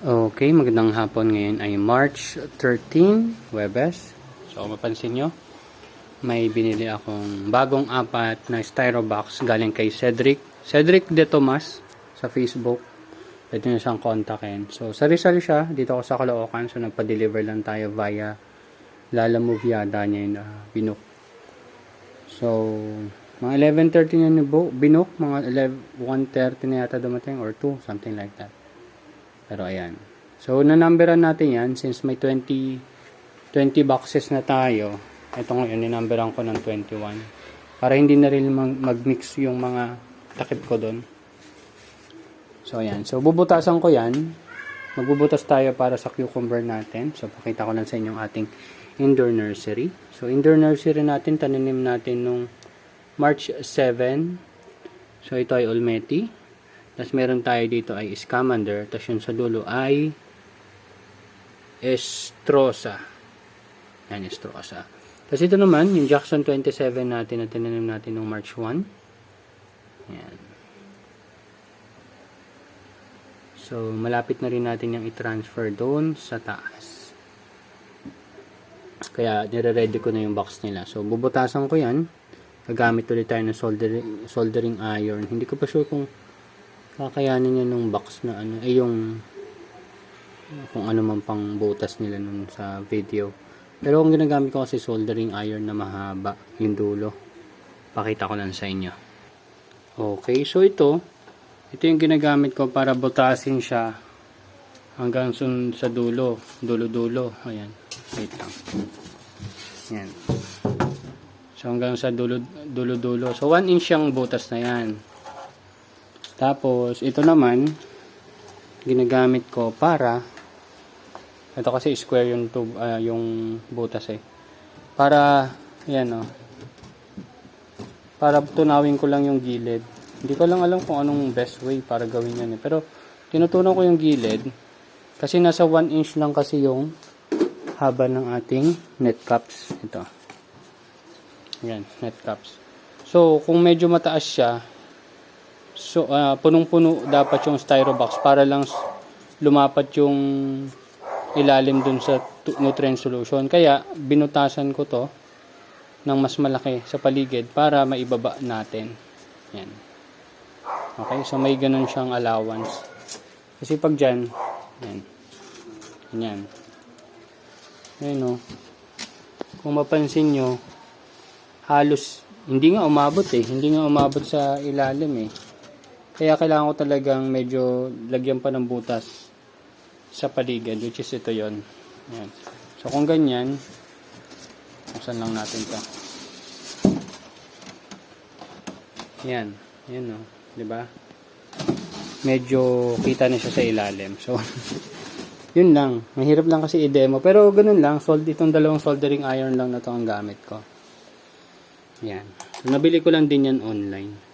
Okay, magandang hapon. Ngayon ay March 13, Webes. So, mapansin nyo, may binili akong bagong apat na styro box galing kay Cedric De Tomas sa Facebook. Pwede nyo siyang kontakin. So, sa Rizal siya. Dito ako sa Caloocan. So, nagpa-deliver lang tayo via Lala Move yata niya yung binook. So, mga 11:30 na binook. Mga 1:30 na yata dumating or 2, something like that. Pero ayan. So, nanumberan natin yan since may 20 boxes na tayo. Ito ngayon, ninumberan ko ng 21. Para hindi na rin mag-mix yung mga takip ko doon. So, ayan. So, bubutasan ko yan. Magbubutas tayo para sa cucumber natin. So, pakita ko lang sa inyo ating indoor nursery. So, indoor nursery natin, taninim natin nung March 7. So, ito ay Olmeti. Tapos meron tayo dito ay Scamander. Tapos yung sa dulo ay Estrosa. Yan, Estrosa. Tapos ito naman, yung Jackson 27 natin na tinanim natin noong March 1. Yan. So, malapit na rin natin yung i-transfer doon sa taas. Kaya, nire-ready ko na yung box nila. So, bubutasan ko yan. Gagamit ulit tayo ng soldering iron. Hindi ko pa sure kung kakayanin niya nung box na ano, yung kung ano man pang butas nila nun sa video. Pero kung ginagamit ko kasi soldering iron na mahaba yung dulo. Pakita ko lang sa inyo. Okay, so ito yung ginagamit ko para butasin siya hanggang sa dulo. Ayan, wait lang. Ayan. So hanggang sa dulo. So 1 inch yung butas na yan. Tapos, ito naman, ginagamit ko para, ito kasi square yung tube, yung butas eh. Para, yan o. Para tunawin ko lang yung gilid. Hindi ko lang alam kung anong best way para gawin yan eh. Pero, tinutunan ko yung gilid. Kasi nasa 1 inch lang kasi yung haba ng ating net caps. Ito. Yan, net caps. So, kung medyo mataas siya, so, punong-puno dapat yung styro box para lang lumapat yung ilalim dun sa nutrient solution. Kaya, binutasan ko to ng mas malaki sa paligid para maibaba natin. Yan. Okay, so may ganun siyang allowance. Kasi pag dyan, yan. Yan. Ayan o. Kung mapansin nyo, halos, hindi nga umabot eh. Hindi nga umabot sa ilalim eh. Kaya kailangan ko talagang medyo lagyan pa ng butas sa paligid, which is ito yon. Ayan. So kung ganyan, buksan lang natin ito. Yan. Yan o. Diba? Medyo kita na siya sa ilalim. So, yun lang. Mahirap lang kasi i-demo. Pero ganun lang. Itong dalawang soldering iron lang na ito ang gamit ko. Yan. So, nabili ko lang din yan online.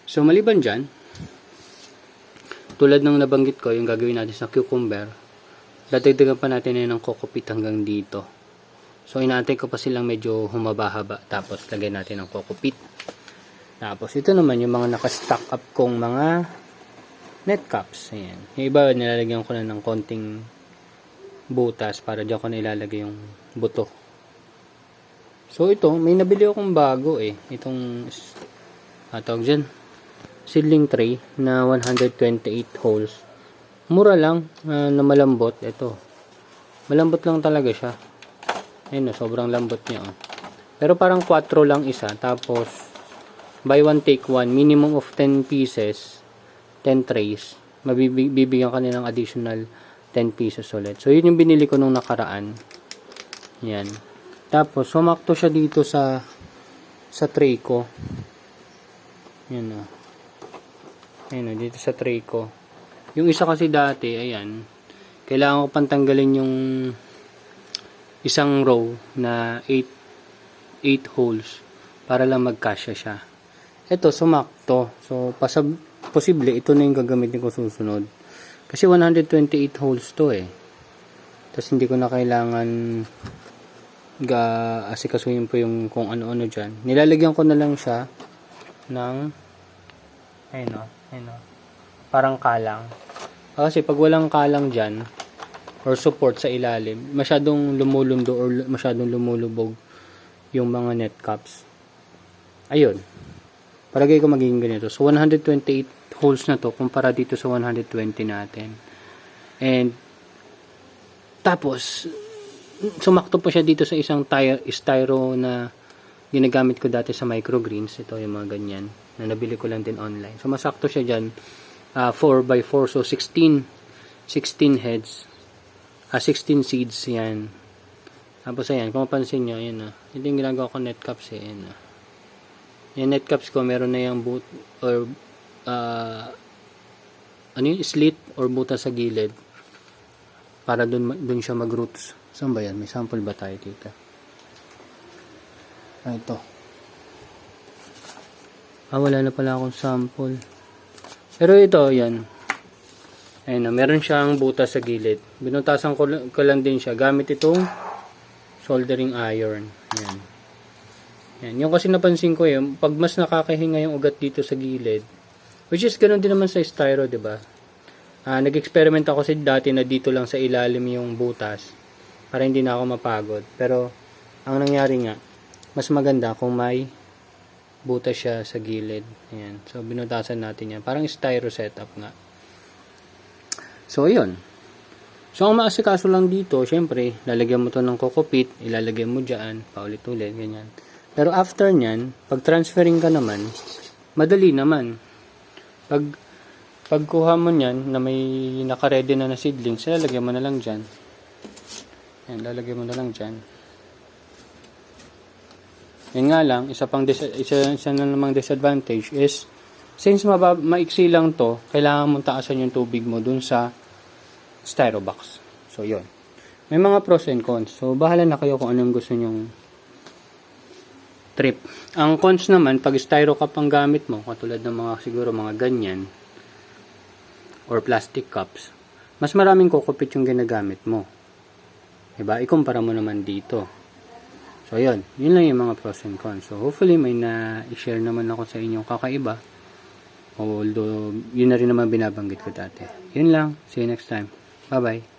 So, maliban dyan, tulad ng nabanggit ko, yung gagawin natin sa cucumber, dadagdagan pa natin yan ng kokopit hanggang dito. So, inaantay ko pa silang medyo humaba-haba, tapos lagay natin ng kokopit. Tapos, ito naman yung mga naka-stack up kong mga net caps. Ayan. Yung iba, nilalagyan ko na ng konting butas para dyan ko na ilalagay yung buto. So, ito, may nabili akong bago eh. Itong, tawag dyan, seedling tray na 128 holes. Mura lang na malambot. Ito. Malambot lang talaga siya. Ayun, sobrang lambot niya. Oh. Pero parang 4 lang isa. Tapos, buy one take one. Minimum of 10 pieces. 10 trays. Mabibigyan ka nilang additional 10 pieces ulit. So, yun yung binili ko nung nakaraan. Yan. Tapos, sumakto siya dito sa tray ko. Yan o. Ayan, dito sa tray ko. Yung isa kasi dati, ayan, kailangan ko pantanggalin yung isang row na 8 holes para lang magkasya siya. Ito, sumakto. So, posible, ito na yung gagamitin ko susunod. Kasi 128 holes to eh. Tapos, hindi ko na kailangan asikasuhin po yung kung ano-ano dyan. Nilalagyan ko na lang siya ng ayun o, parang kalang. Kasi pag walang kalang dyan, or support sa ilalim, masyadong lumulundo or masyadong lumulubog yung mga net caps. Ayun. Palagay ko magiging ganito. So, 128 holes na to kumpara dito sa 120 natin. And, tapos, sumakto po siya dito sa isang styro na ginagamit ko dati sa microgreens. Ito yung mga ganyan na nabili ko lang din online. So, masakto siya dyan. 4x4. So, 16 heads. 16 seeds yan. Tapos, ayan. Kung mapansin nyo, ayan na. Ito yung ginagawa ko net caps eh. Ayan na. Yung net caps ko, meron na yung boot or ano yung slit or butas sa gilid para dun siya mag-roots. Saan ba yan? May sample ba tayo dito? Ito. Wala na pala akong sample. Pero ito, yan. Ayun na, meron siyang butas sa gilid. Binutasan ko lang din siya gamit itong soldering iron. Yan. Yan. Yung kasi napansin ko yung pag mas nakakahinga yung ugat dito sa gilid, which is ganoon din naman sa styro, diba? Nag-experiment ako kasi dati na dito lang sa ilalim yung butas para hindi na ako mapagod. Pero, ang nangyari nga, mas maganda kung may butas siya sa gilid. Ayan. So, binutasan natin yan. Parang styro setup nga. So, yun. So, ang maasikaso lang dito, syempre, lalagyan mo to ng kokopit, ilalagay mo dyan, paulit-ulit, ganyan. Pero after nyan, pag transferring ka naman, madali naman. Pagkuha mo nyan, na may naka-ready na seedlings, lalagyan mo na lang dyan. Ayan, lalagyan mo na lang dyan. Yan nga lang, isa na namang disadvantage is, since maiksi lang to, kailangan mong taasan yung tubig mo dun sa styro box. So, yun. May mga pros and cons. So, bahala na kayo kung anong gusto nyong trip. Ang cons naman, pag styro cup ang gamit mo, katulad ng mga siguro mga ganyan, or plastic cups, mas maraming kokopit yung ginagamit mo. Diba? Ikumpara mo naman dito. So, yun. Yun lang yung mga pros and cons. So, hopefully, may na-share naman ako sa inyong kakaiba. Although, yun na rin naman binabanggit ko dati. Yun lang. See you next time. Bye-bye.